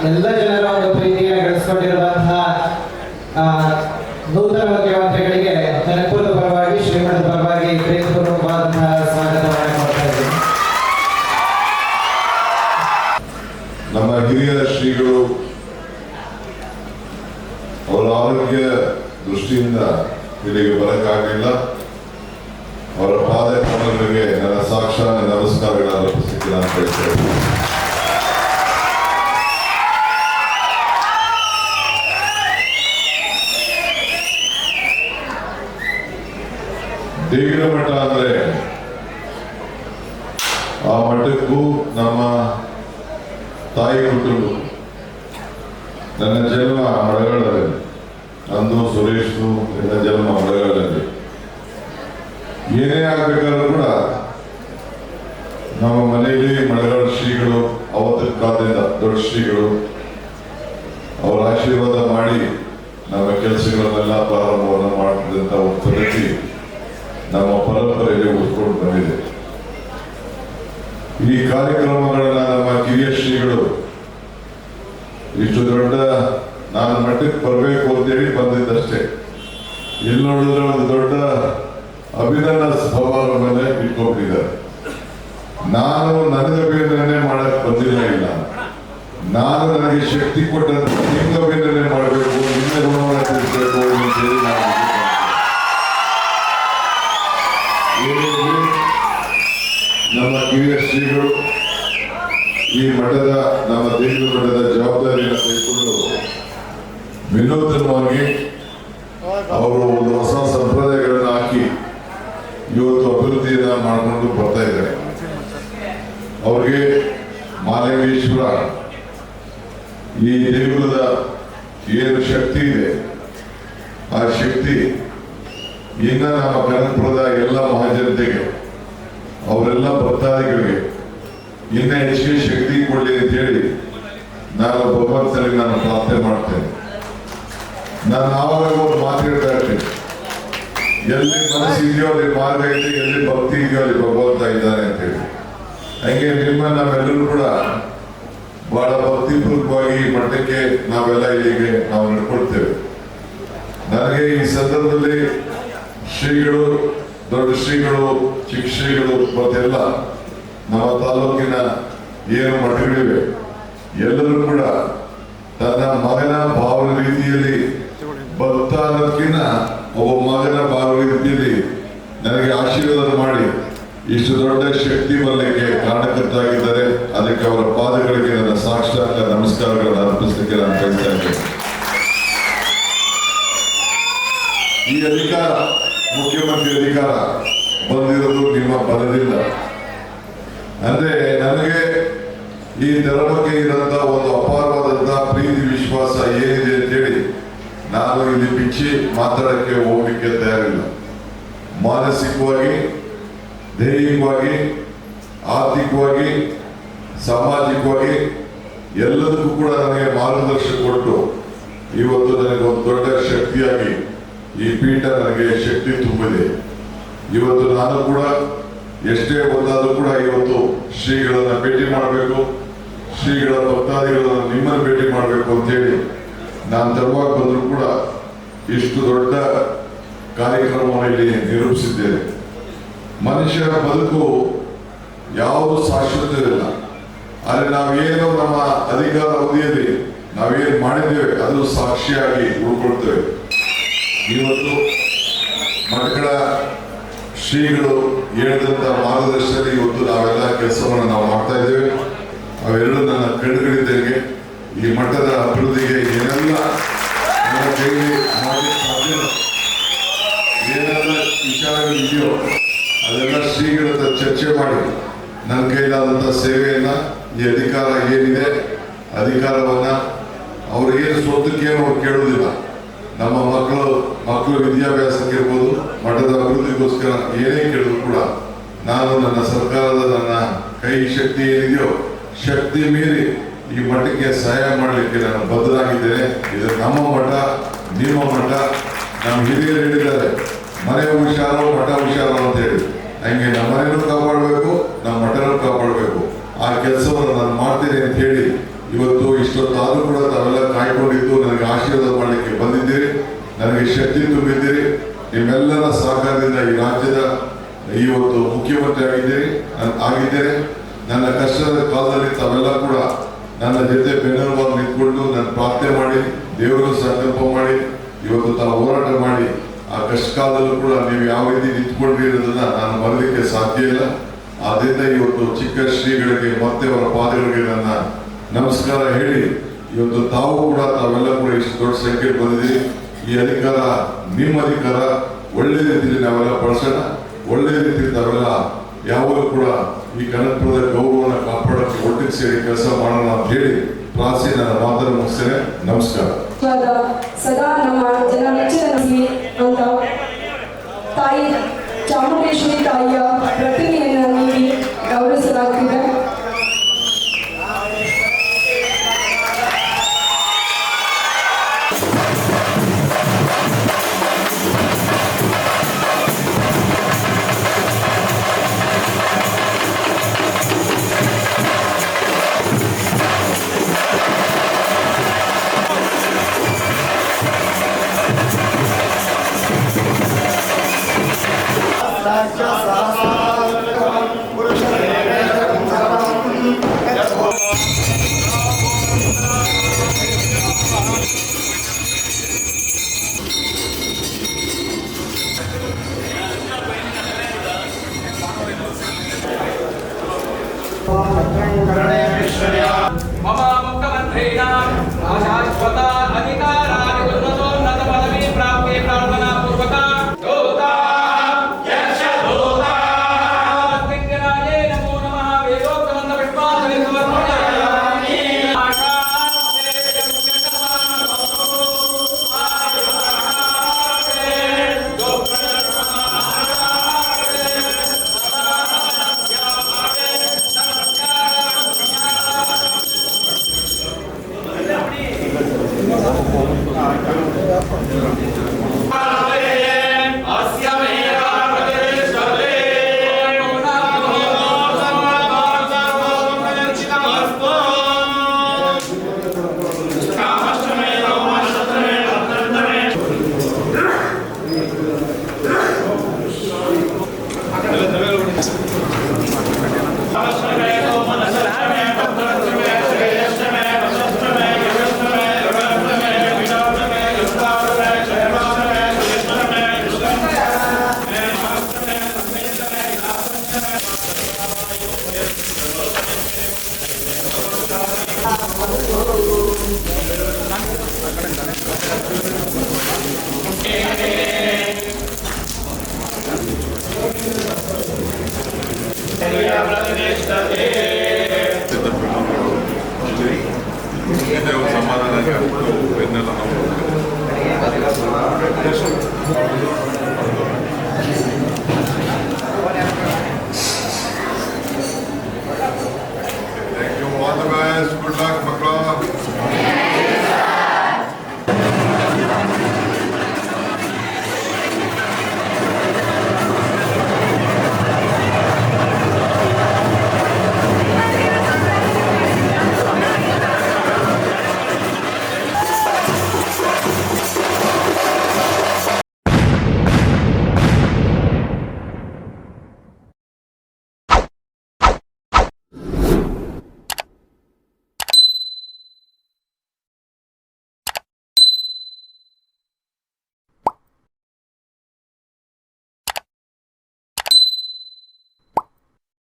ಎಲ್ಲ ಜನರ ಒಂದು ಪ್ರೀತಿಯನ್ನು ಗಳಿಸಿಕೊಂಡಿರುವಂತಹ ನೂತನ ಮುಖ್ಯಮಂತ್ರಿಗಳಿಗೆ ಜನಪುರದ ಪರವಾಗಿ ಶ್ರೀಮಠದ ಪರವಾಗಿ ಪ್ರೀತಿಪೂರ್ವಕವಾದಂತಹ ಸ್ವಾಗತವನ್ನು ಕೊಡ್ತಾ ಇದ್ದೀನಿ. ನಮ್ಮ ಹಿರಿಯ ಶ್ರೀಗಳು ಅವರ ಆರೋಗ್ಯ ದೃಷ್ಟಿಯಿಂದ ಇಲ್ಲಿಗೆ ಬರಕ್ಕಾಗಲಿಲ್ಲ. ಅವರ ಪಾದ ಕಮಲಗಳಿಗೆ ನನ್ನ ಸಾಕ್ಷಾತ್ ನಮಸ್ಕಾರಗಳನ್ನು ಅರ್ಪಿಸಲಿಕ್ಕೆ ನಾನು ಬಯಸ್ತೇನೆ. ದೇಗಿನ ಮಠ ಅಂದ್ರೆ ಆ ಮಠಕ್ಕೂ ನಮ್ಮ ತಾಯಿ ಕುಟುಂಬ. ನನ್ನ ಜನ್ಮ ಮಳಗಾಲದಲ್ಲಿ, ನಂದು ಸುರೇಶು ನನ್ನ ಜನ್ಮ ಮಳಗಾಲದಲ್ಲಿ. ಏನೇ ಆಗಬೇಕಾದ್ರೂ ಕೂಡ ನಮ್ಮ ಮನೆಯಲ್ಲಿ ಮಳಗಾಲ ಶ್ರೀಗಳು ಅವತ್ತಿನ ಕಾಲದಿಂದ ದೊಡ್ಡ ಶ್ರೀಗಳು ಅವರ ಆಶೀರ್ವಾದ ಮಾಡಿ ನಮ್ಮ ಕೆಲಸಗಳನ್ನೆಲ್ಲ ಪ್ರಾರಂಭವನ್ನು ಮಾಡ್ತಿದ್ದಂಥ ಒಂದು ಪದ್ಧತಿ ನಮ್ಮ ಪರಂಪರೆಯಲ್ಲಿ ಉಳ್ಕೊಂಡು ಬಂದಿದೆ. ಈ ಕಾರ್ಯಕ್ರಮಗಳನ್ನ ನಮ್ಮ ಕಿರಿಯ ಶ್ರೀಗಳು ಇಷ್ಟು ದೊಡ್ಡ ನಾನು ಮಠಕ್ಕೆ ಬರಬೇಕು ಅಂತೇಳಿ ಬಂದಿದ್ದಷ್ಟೇ. ಇಲ್ಲಿ ನೋಡಿದ್ರೆ ಒಂದು ದೊಡ್ಡ ಅಭಿನಂದನ ಸಮಾರಂಭವನ್ನೇ ಇಟ್ಕೊಂಡಿದ್ದಾರೆ. ನಾನು ನನಗೆ ಅಭಿನಂದನೆ ಮಾಡಕ್ ಬಂದಿಲ್ಲ. ಇಲ್ಲ, ನಾನು ನನಗೆ ಶಕ್ತಿ ಕೊಟ್ಟಂತ ನಿಮ್ಗೆ ಅಭಿನಂದನೆ ಮಾಡಬೇಕು, ನಿನ್ನ ಗುಣವನ್ನು ತಿಳಿಸಬೇಕು ಅಂತೇಳಿ ನಾನು ನಮ್ಮ ಕಿರಿಯ ಶ್ರೀಗಳು ಈ ಮಠದ ನಮ್ಮ ದೇಶದ ಮಠದ ಜವಾಬ್ದಾರಿಯನ್ನು ತೆಗೆದುಕೊಂಡು ವಿನೂತನವಾಗಿ ಅವರು ಒಂದು ಹೊಸ ಸಂಪ್ರದಾಯಗಳನ್ನು ಹಾಕಿ ಇವತ್ತು ಅಭಿವೃದ್ಧಿಯನ್ನ ಮಾಡಿಕೊಂಡು ಬರ್ತಾ ಇದ್ದಾರೆ. ಅವ್ರಿಗೆ ಮಾಲಿಂಗೇಶ್ವರ ಈ ದೇಗುಲದ ಏನು ಶಕ್ತಿ ಇದೆ, ಆ ಶಕ್ತಿ ಇನ್ನ ನಮ್ಮ ಕನಕಪುರದ ಎಲ್ಲ ಮಹಾಜನತೆಗೆ, ಅವರೆಲ್ಲ ಭಕ್ತಾದಿಗಳಿಗೆ ಇನ್ನ ಹೆಚ್ಚಿಗೆ ಶಕ್ತಿ ಕೊಡಲಿ ಅಂತ ಹೇಳಿ ನಾನು ಭಗವಂತನಿಗೆ ನಾನು ಪ್ರಾರ್ಥನೆ ಮಾಡ್ತೇನೆ. ನಾನು ಆವಾಗ ಒಂದು ಮಾತು ಹೇಳ್ತಾ ಇರ್ತೇನೆ, ಎಲ್ಲಿ ಮನಸ್ಸು ಇದೆಯೋ ಅಲ್ಲಿ ಮಾರ್ಗ ಇದೆ, ಎಲ್ಲಿ ಭಕ್ತಿ ಇದೆಯೋ ಅಲ್ಲಿ ಭಗವಂತ ಇದ್ದಾನೆ ಅಂತ ಹೇಳಿ. ಹಂಗೆ ನಿಮ್ಮ ನಾವೆಲ್ಲರೂ ಕೂಡ ಬಹಳ ಭಕ್ತಿಪೂರ್ವಕವಾಗಿ ಮಠಕ್ಕೆ ನಾವೆಲ್ಲ ಇಲ್ಲಿಗೆ ನಾವು ನಡ್ಕೊಳ್ತೇವೆ. ನನಗೆ ಈ ಸಂದರ್ಭದಲ್ಲಿ ಶ್ರೀಗಳು, ದೊಡ್ಡ ಶ್ರೀಗಳು, ಚಿಕ್ಕ ಶ್ರೀಗಳು ಮತ್ತೆಲ್ಲ ನಮ್ಮ ತಾಲೂಕಿನ ಏನು ಮಠಗಳಿವೆ ಎಲ್ಲರೂ ಕೂಡ ತನ್ನ ಮಗನ ಭಾವನ ರೀತಿಯಲ್ಲಿ ಭಕ್ತ ಅನ್ನೋದಕ್ಕಿಂತ ಒಬ್ಬ ಮಗನ ಭಾವನ ರೀತಿಯಲ್ಲಿ ನನಗೆ ಆಶೀರ್ವಾದ ಮಾಡಿ ಇಷ್ಟು ದೊಡ್ಡ ಶಕ್ತಿ ಬರಲಿಕ್ಕೆ ಕಾರಣಕರ್ತಾಗಿದ್ದಾರೆ. ಅದಕ್ಕೆ ಅವರ ಪಾದಗಳಿಗೆ ನನ್ನ ಸಾಕ್ಷಾತ್ ನಮಸ್ಕಾರಗಳನ್ನು ಅರ್ಪಿಸಲಿಕ್ಕೆ ನಾನು ಬಯಸ್ತಾ ಇದ್ದೇನೆ. ಈ ಅಧಿಕಾರ, ಮುಖ್ಯಮಂತ್ರಿ ಅಧಿಕಾರ ಬಂದಿರೋದು ನಿಮ್ಮ ಬಲದಿಂದ. ಅಂದ್ರೆ ನನಗೆ ಈ ಧರ್ಮಕ್ಕೆ ಇರಂತ ಒಂದು ಅಪಾರವಾದಂತಹ ಪ್ರೀತಿ ವಿಶ್ವಾಸ ಏನಿದೆ ಅಂತೇಳಿ ನಾನು ಇಲ್ಲಿ ಬಿಚ್ಚಿ ಮಾತಾಡಕ್ಕೆ ಹೋಗ್ಲಿಕ್ಕೆ ತಯಾರಿಲ್ಲ. ಮಾನಸಿಕವಾಗಿ, ದೈಹಿಕವಾಗಿ, ಆರ್ಥಿಕವಾಗಿ, ಸಾಮಾಜಿಕವಾಗಿ ಎಲ್ಲದಕ್ಕೂ ಕೂಡ ನನಗೆ ಮಾರ್ಗದರ್ಶನ ಕೊಟ್ಟು ಇವತ್ತು ನನಗೆ ಒಂದು ದೊಡ್ಡ ಶಕ್ತಿಯಾಗಿ ಈ ಪೀಠ ನನಗೆ ಶಕ್ತಿ ತುಂಬಿದೆ. ಇವತ್ತು ನಾನು ಕೂಡ ಎಷ್ಟೇ ಒಂದಾದ್ರೂ ಕೂಡ ಇವತ್ತು ಶ್ರೀಗಳನ್ನ ಭೇಟಿ ಮಾಡಬೇಕು, ಶ್ರೀಗಳ ಭಕ್ತಾದಿಗಳನ್ನ ನಿಮ್ಮನ್ನು ಭೇಟಿ ಮಾಡಬೇಕು ಅಂತೇಳಿ ನಾನು ತರುವಾಗ ಬಂದರೂ ಕೂಡ ಇಷ್ಟು ದೊಡ್ಡ ಕಾರ್ಯಕ್ರಮವನ್ನು ಇಲ್ಲಿ ನಿರೂಪಿಸಿದ್ದೇನೆ. ಮನುಷ್ಯರ ಬದುಕು ಯಾವುದು ಶಾಶ್ವತವಿಲ್ಲ. ಆದರೆ ನಾವೇನು ನಮ್ಮ ಅಧಿಕಾರ ಅವಧಿಯಲ್ಲಿ ನಾವೇನು ಮಾಡಿದ್ದೇವೆ ಅದು ಸಾಕ್ಷಿಯಾಗಿ ಉಳ್ಕೊಳ್ತೇವೆ. ಇವತ್ತು ಮಠಗಳ ಶ್ರೀಗಳು ಹೇಳಿದಂತ ಮಾರ್ಗದರ್ಶನದಲ್ಲಿ ಇವತ್ತು ನಾವೆಲ್ಲ ಕೆಲಸವನ್ನು ನಾವು ಮಾಡ್ತಾ ಇದ್ದೇವೆ. ಅವೆರಡು ನನ್ನ ಕಣ್ಗಳಿದ್ದಂಗೆ ಈ ಮಠದ ಅಭಿವೃದ್ಧಿಗೆ ಏನೆಲ್ಲ ನನ್ನ ಕೈಲಿ ಮಾಡಿ ಸಾಧ್ಯ, ಏನೆಲ್ಲ ವಿಚಾರಗಳಿದೆಯೋ ಅದೆಲ್ಲ ಶ್ರೀಗಳ ಹತ್ರ ಚರ್ಚೆ ಮಾಡಿ ನನ್ನ ಕೈಲಾದಂಥ ಸೇವೆಯನ್ನ, ಈ ಅಧಿಕಾರ ಏನಿದೆ ಅಧಿಕಾರವನ್ನ ಅವ್ರಿಗೇನು ಸ್ವಂತಕ್ಕೇನು ಅವ್ರು ಕೇಳುವುದಿಲ್ಲ. ನಮ್ಮ ಮಕ್ಕಳು ವಿದ್ಯಾಭ್ಯಾಸಕ್ಕಿರ್ಬೋದು, ಮಠದ ಅಭಿವೃದ್ಧಿಗೋಸ್ಕರ ಏನೇ ಕೇಳಿದ್ರು ಕೂಡ ನಾನು ನನ್ನ ಸರ್ಕಾರದ ನನ್ನ ಕೈ ಶಕ್ತಿ ಏನಿದೆಯೋ ಶಕ್ತಿ ಮೀರಿ ಈ ಮಠಕ್ಕೆ ಸಹಾಯ ಮಾಡಲಿಕ್ಕೆ ನಾನು ಬದ್ಧನಾಗಿದ್ದೇನೆ. ಇದು ನಮ್ಮ ಮಠ, ನಿಮ್ಮ ಮಠ. ನಮ್ಮ ಹಿರಿಯರು ಹೇಳಿದ್ದಾರೆ, ಮನೆ ಹುಷಾರು ಮಠ ಹುಷಾರು ಅಂತ ಹೇಳಿ. ಹಂಗೆ ನಮ್ಮ ಮನೆಯೂ ಕಾಪಾಡಬೇಕು, ನಮ್ಮ ಮಠನೂ ಕಾಪಾಡಬೇಕು. ಆ ಕೆಲಸವನ್ನು ನಾನು ಮಾಡ್ತೇನೆ ಅಂತ ಹೇಳಿ ಇವತ್ತು ಇಷ್ಟು ಇಷ್ಟೊತ್ತಾದ್ರೂ ಕೂಡ ತಾವೆಲ್ಲ ಕಾಯ್ಕೊಂಡಿದ್ದು ನನಗೆ ಆಶೀರ್ವಾದ ಮಾಡಲಿಕ್ಕೆ ಬಂದಿದ್ದೀರಿ, ನನಗೆ ಶಕ್ತಿ ತುಂಬಿದ್ದೀರಿ. ನಿಮ್ಮೆಲ್ಲರ ಸಹಕಾರದಿಂದ ಈ ರಾಜ್ಯದ ಇವತ್ತು ಮುಖ್ಯಮಂತ್ರಿ ಆಗಿದ್ದೇನೆ. ನನ್ನ ಕಷ್ಟದ ಕಾಲದಲ್ಲಿ ತಾವೆಲ್ಲ ಕೂಡ ನನ್ನ ಜೊತೆ ಬೆನ್ನೆಲುಬಾಗಿ ನಿಂತ್ಕೊಂಡು ನನ್ನ ಪ್ರಾರ್ಥನೆ ಮಾಡಿ ದೇವರ ಸಂಕಲ್ಪ ಮಾಡಿ ಇವತ್ತು ತಾವು ಹೋರಾಟ ಮಾಡಿ ಆ ಕಷ್ಟ ಕಾಲದಲ್ಲೂ ಕೂಡ ನೀವು ಯಾವ ರೀತಿ ನಿಂತ್ಕೊಂಡ್ರಿ ಅನ್ನೋದನ್ನ ನಾನು ಬರಲಿಕ್ಕೆ ಸಾಧ್ಯ ಇಲ್ಲ. ಆದ್ರಿಂದ ಇವತ್ತು ಚಿಕ್ಕ ಶ್ರೀಗಳಿಗೆ ಮತ್ತೆ ಅವರ ಪಾದಗಳಿಗೆ ನನ್ನ ನಮಸ್ಕಾರ ಹೇಳಿ ಇವತ್ತು ತಾವೆಲ್ಲ ಕೂಡ ಇಷ್ಟು ದೊಡ್ಡ ಸಂಖ್ಯೆಯಲ್ಲಿ ಬಂದಿದ್ದೀರಿ. ಈ ಅಧಿಕಾರ ನಿಮ್ಮ ಅಧಿಕಾರ, ಒಳ್ಳೆ ರೀತಿಯಲ್ಲಿ ನಾವೆಲ್ಲ ಬಳಸೋಣ, ಒಳ್ಳೆ ರೀತಿಯಲ್ಲಿ ತಾವೆಲ್ಲ ಯಾವಾಗಲೂ ಕೂಡ ಈ ಕನಕಪುರದ ಗೌರವವನ್ನು ಕಾಪಾಡೋಕ್ಕೆ ಒಟ್ಟಿಗೆ ಸೇರಿ ಕೆಲಸ ಮಾಡೋಣ ಅಂತ ಹೇಳಿ ಪ್ರಾರ್ಥನೆ ನನ್ನ ಮಾತನ್ನು ಮುಗಿಸ್ತೇನೆ. ನಮಸ್ಕಾರ. ಸದಾ ನಮ್ಮ ಜನ ಮೆಚ್ಚಿನ ಅಂತ ತಾಯಿ ಚಾಮುಂಡೇಶ್ವರಿ ತಾಯಿಯ ಪ್ರತಿಮೆಯನ್ನು ನೀಡಿ ಗೌರವಿಸಲಾಗುತ್ತಿದೆ. मम मुख्यमन्त्रीणां शाश्वत अधिकाराणि उन्नतोन्नत पदवी प्राप्ते प्रार्थना पूर्वका दूता यक्षदूता दिग्गराजे नमो नमः वेदोक्तमन्त्र पुष्पाञ्जलि समर्पयामि ಸಮಾಧಾನ